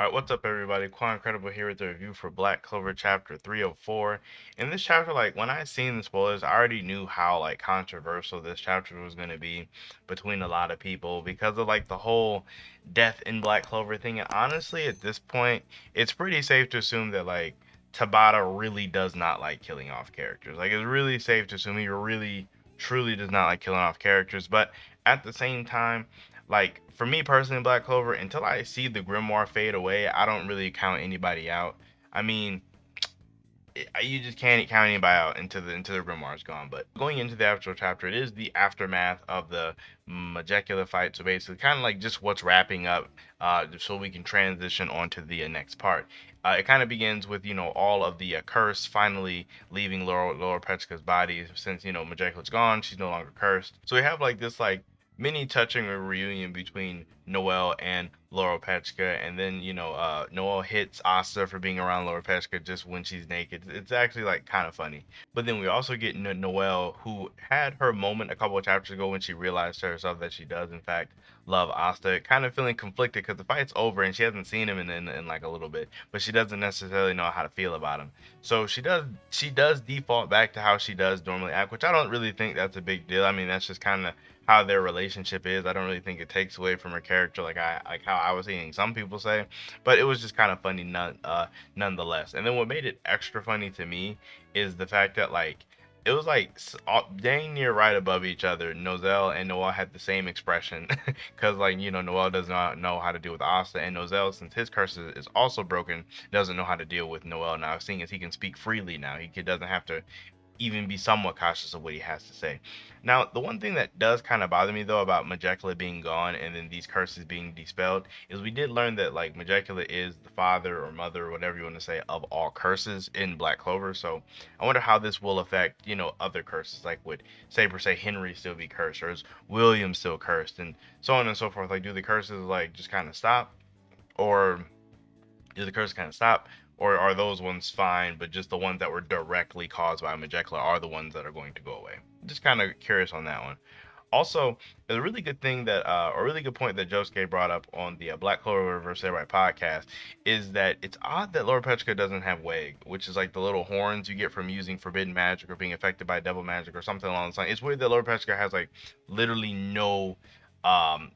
Alright, what's up everybody? Quancredible here with the review for Black Clover chapter 304. In this chapter, like when I seen the spoilers, I already knew how like controversial this chapter was gonna be between a lot of people because of like the whole death in Black Clover thing. And honestly, at this point, it's pretty safe to assume that like Tabata really does not like killing off characters. Like it's really safe to assume he really truly does not like killing off characters, but at the same time, like for me personally, Black Clover, until I see the grimoire fade away, I don't really count anybody out. I mean, you just can't count anybody out until the grimoire is gone. But going into the actual chapter, it is the aftermath of the Majecula fight. So basically, kind of like just what's wrapping up, so we can transition on to the next part. It kind of begins with all of the curse finally leaving Laura Petchka's body since Majecula's gone. She's no longer cursed. So we have like this like mini touching reunion between Noelle and Laura Petchka, and then Noelle hits Asta for being around Laura Petchka just when she's naked. It's actually like kind of funny. But then we also get Noelle, who had her moment a couple of chapters ago when she realized to herself that she does in fact love Asta, kind of feeling conflicted because the fight's over and she hasn't seen him in like a little bit, but she doesn't necessarily know how to feel about him. So she does default back to how she does normally act, which I don't really think that's a big deal. I mean, that's just kind of how their relationship is. I don't really think it takes away from her character like how I was seeing some people say, but it was just kind of funny nonetheless. And then what made it extra funny to me is the fact that like it was like dang near right above each other. Noelle and Noelle had the same expression because like Noelle does not know how to deal with Asta, and Noelle, since his curse is also broken, doesn't know how to deal with Noelle now. Seeing as he can speak freely now, he doesn't have to even be somewhat cautious of what he has to say. Now, the one thing that does kind of bother me though about Majecula being gone and then these curses being dispelled is we did learn that like Majecula is the father or mother or whatever you want to say of all curses in Black Clover. So I wonder how this will affect other curses. Like would say per se Henry still be cursed, or is William still cursed, and so on and so forth. Like do the curses like just kind of stop, or do the curses kind of stop, or are those ones fine, but just the ones that were directly caused by Majecla are the ones that are going to go away? Just kind of curious on that one. Also, a really good thing that, a really good point that Josuke brought up on the Black Clover vs. Samurai podcast is that it's odd that Lord Petrica doesn't have Weg, which is like the little horns you get from using forbidden magic or being affected by devil magic or something along those lines. It's weird that Lord Petrica has like literally no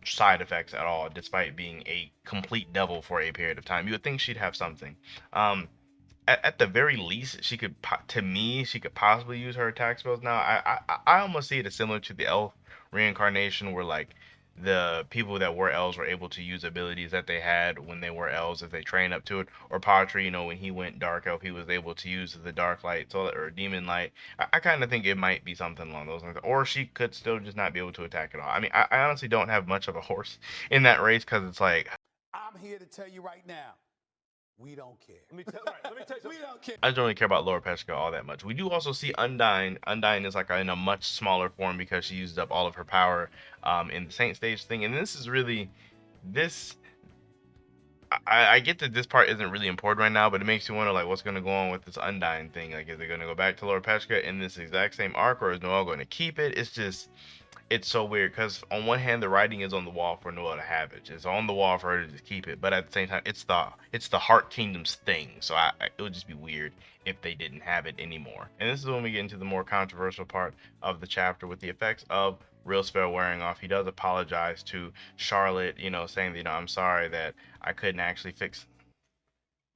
side effects at all, despite being a complete devil for a period of time. You would think she'd have something. Um, at the very least, she could, to me, she could possibly use her attack spells now. I almost see it as similar to the elf reincarnation, where like the people that were elves were able to use abilities that they had when they were elves if they trained up to it. Or Patri, when he went dark elf, he was able to use the dark light, so or demon light. I kind of think it might be something along those lines, or she could still just not be able to attack at all. I mean, I honestly don't have much of a horse in that race because it's like I'm here to tell you right now, we don't care. Let me tell you We something. don't care. I don't really care about Laura Petchka all that much. We do also see Undyne. Undyne is like in a much smaller form because she used up all of her power in the Saint Stage thing. And this is really this. I get that this part isn't really important right now, but it makes you wonder like what's going to go on with this Undyne thing. Like, is it going to go back to Laura Petchka in this exact same arc, or is Noelle going to keep it? It's so weird because on one hand the writing is on the wall for Noelle to have it. It's on the wall for her to just keep it, but at the same time it's the Heart Kingdom's thing. So it would just be weird if they didn't have it anymore. And this is when we get into the more controversial part of the chapter with the effects of Real Spell wearing off. He does apologize to Charlotte, saying that I'm sorry that I couldn't actually fix.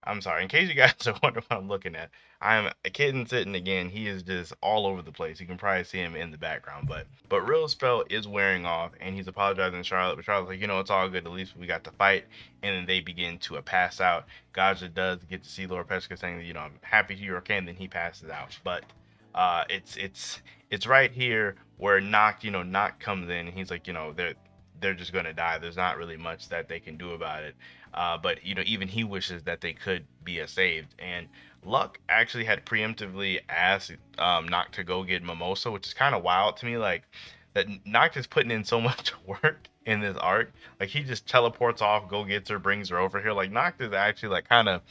I'm sorry. In case you guys are wondering what I'm looking at, I'm a kitten sitting again. He is just all over the place. You can probably see him in the background, but Real Spell is wearing off, and he's apologizing to Charlotte. But Charlotte's like, it's all good. At least we got to fight, and then they begin to pass out. Gaja does get to see Laura Petchka saying that I'm happy you're okay, and then he passes out. But it's right here where Noct comes in, and he's like, they're just gonna die. There's not really much that they can do about it. But even he wishes that they could be saved. And Luck actually had preemptively asked Noct to go get Mimosa, which is kind of wild to me. Like that Noct is putting in so much work in this arc. Like he just teleports off, go gets her, brings her over here. Like Noct is actually like kind of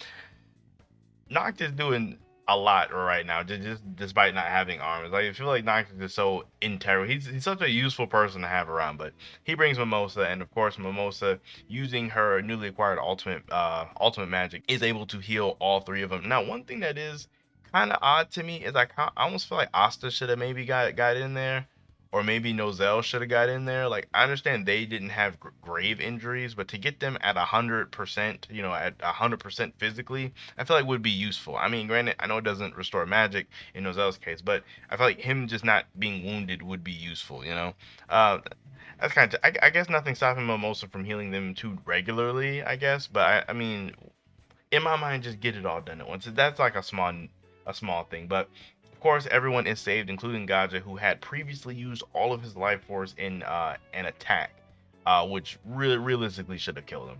Noct is doing a lot right now, just despite not having arms. Like I feel like Nox is just so integral. He's such a useful person to have around. But he brings Mimosa, and of course Mimosa, using her newly acquired ultimate magic, is able to heal all three of them. Now, one thing that is kind of odd to me is I almost feel like Asta should have maybe got in there, or maybe Noelle should have got in there. Like I understand they didn't have grave injuries, but to get them at 100%, at 100% physically, I feel like would be useful. I mean, granted, I know it doesn't restore magic in Nozelle's case, but I feel like him just not being wounded would be useful. Uh, that's kind of. I guess nothing stopping Mimosa from healing them too regularly. I guess, but I mean, in my mind, just get it all done at once. That's like a small thing, but of course, everyone is saved, including Gaja, who had previously used all of his life force in an attack, which really realistically should have killed him.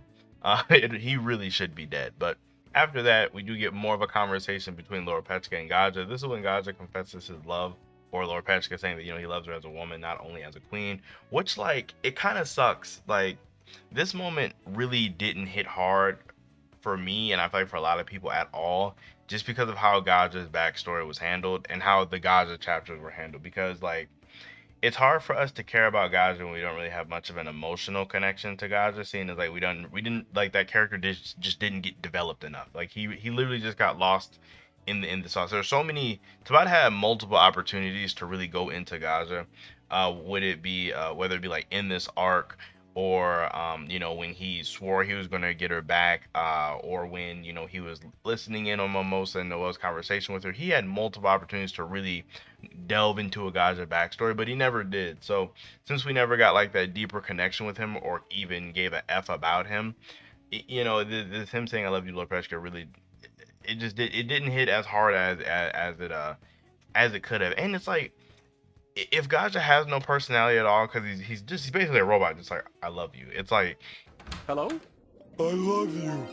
He really should be dead. But after that, we do get more of a conversation between Lord Pechka and Gaja. This is when Gaja confesses his love for Lord Pechka, saying that he loves her as a woman, not only as a queen. Which, like, it kind of sucks. Like, this moment really didn't hit hard for me, and I feel like for a lot of people at all, just because of how Gaja's backstory was handled and how the Gaja chapters were handled. Because like it's hard for us to care about Gaja when we don't really have much of an emotional connection to Gaja, seeing as like we didn't like that character just didn't get developed enough. Like he literally just got lost in the sauce. There's so many. Tabata had multiple opportunities to really go into Gaja. Would it be whether it be like in this arc, or when he swore he was gonna get her back, or when he was listening in on Mimosa and Noelle's conversation with her. He had multiple opportunities to really delve into a Gaja backstory, but he never did. So since we never got like that deeper connection with him, or even gave a f about him, this him saying "I love you, Lord Peschka" really, it didn't hit as hard as it could have. And it's like, if Gaja has no personality at all, because he's basically a robot, just like "I love you." It's like, Hello? I love you.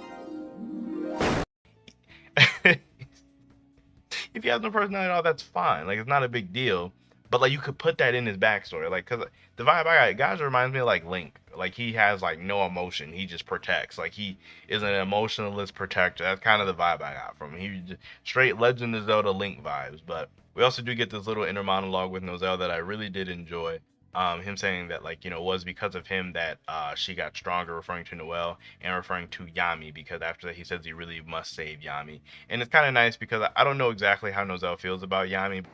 if he has no personality at all, that's fine. Like, it's not a big deal. But like, you could put that in his backstory, like, cause the vibe I got, Gaja reminds me of like Link. Like, he has like no emotion. He just protects. Like, he is an emotionless protector. That's kind of the vibe I got from him. He just, straight Legend of Zelda Link vibes. But we also do get this little inner monologue with Noelle that I really did enjoy. Him saying that, like, it was because of him that she got stronger, referring to Noelle, and referring to Yami, because after that he says he really must save Yami. And it's kind of nice because I don't know exactly how Noelle feels about Yami.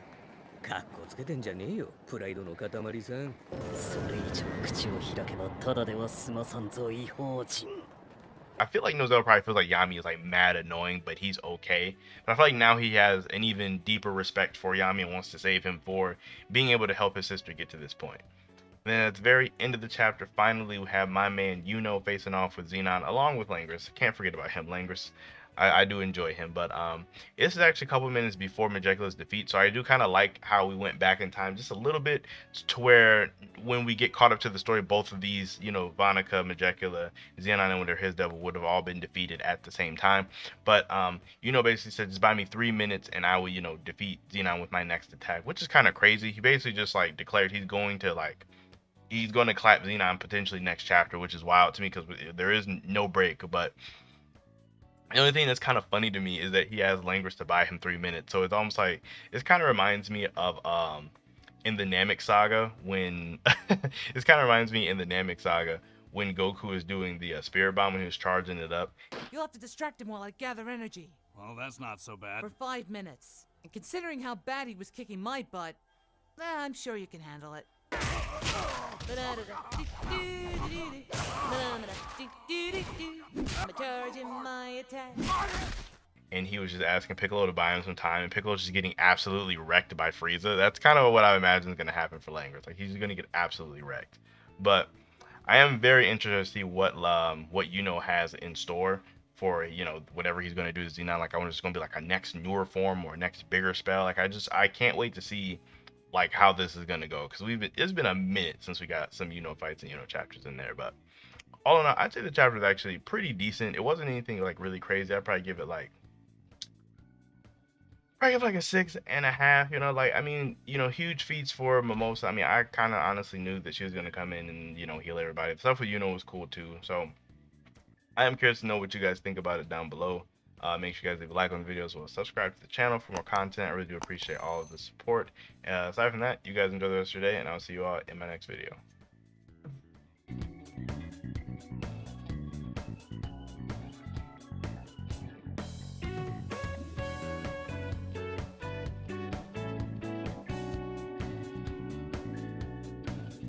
かっこつけてんじゃねえよプライドの塊さんそれ以上口を開けばただでは済まさんぞ違法人 I feel like Noelle probably feels like Yami is like mad annoying, but he's okay. But I feel like now he has an even deeper respect for Yami and wants to save him for being able to help his sister get to this point. Then at the very end of the chapter, finally we have my man facing off with Xenon along with Langris. Can't forget about him, Langris. I do enjoy him, but this is actually a couple minutes before Majecula's defeat, so I do kind of like how we went back in time just a little bit, to where when we get caught up to the story, both of these, Vanica, Majecula, Xenon, and Wonder His Devil would have all been defeated at the same time. But basically said, just buy me 3 minutes and I will, defeat Xenon with my next attack, which is kind of crazy. He basically just like declared he's going to clap Xenon potentially next chapter, which is wild to me because there is no break. But the only thing that's kind of funny to me is that he has Langris to buy him 3 minutes. So it's almost like, this kind of reminds me of in the Namek saga when this kind of reminds me in the Namek saga when Goku is doing the spirit bomb when he was charging it up. You'll have to distract him while I gather energy. Well, that's not so bad. For 5 minutes. And considering how bad he was kicking my butt, I'm sure you can handle it. I'm charging my attack. And he was just asking Piccolo to buy him some time, and Piccolo's just getting absolutely wrecked by Frieza. That's kind of what I imagine is going to happen for Langris. Like, he's going to get absolutely wrecked. But I am very interested to see what has in store for whatever he's going to do to Xenon. Like, I wonder if it's going to be like a next newer form or next bigger spell. Like, I can't wait to see like how this is going to go, because it's been a minute since we got some fights and chapters in there. But all in all, I'd say the chapter is actually pretty decent. It wasn't anything like really crazy. I'd probably give it like a 6.5. Like, I mean, huge feats for Mimosa. I mean, I kind of honestly knew that she was gonna come in and heal everybody. The stuff with was cool too. So I am curious to know what you guys think about it down below. Make sure you guys leave a like on the video as well as subscribe to the channel for more content. I really do appreciate all of the support. Aside from that, you guys enjoy the rest of your day, and I'll see you all in my next video.